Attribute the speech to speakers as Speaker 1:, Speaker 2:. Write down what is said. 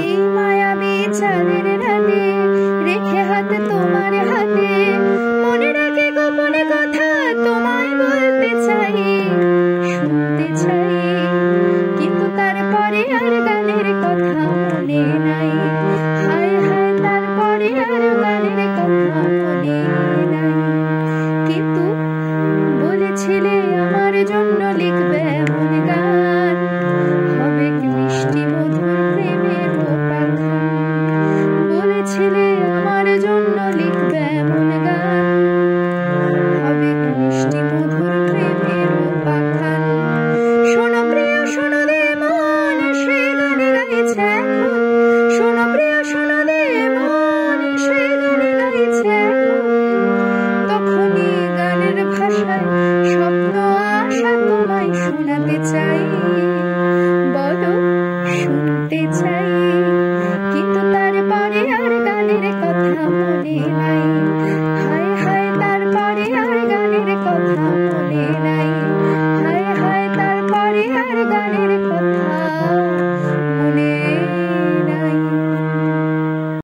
Speaker 1: এই মায়াবী চাঁদের রাতে রেখে হাত তোমার হাতে মনে রাখে গোপনে কথা তোমায় বলতে চাই, শুনতে চাই, কিন্তু তারপরে আর গানের কথা মনে নাই। হায় হায় তারপরে আর গানের কথা মনে নাই। কিন্তু বলেছিলে আমার জন্য লিখবে এমন গান, হবে কি মিষ্টি মধুর প্রেমের পাখান। বলেছিলে আমার জন্য লিখবে এমন গান, হবে কি মিষ্টি মধুর প্রেমের পাখান। শোনো প্রিয় শোনো দে মন সেই গানে গাইছে এখন, শোনো প্রিয় শোনো দে মন সেই গানে গাইছে এখন। তখনই গানের ভাষায় স্বপ্ন আশা তোমায় শোনাতে চাই, বলো শুনতে চাই, কিন্তু তারপরে আর গানের কথা মনে নাই।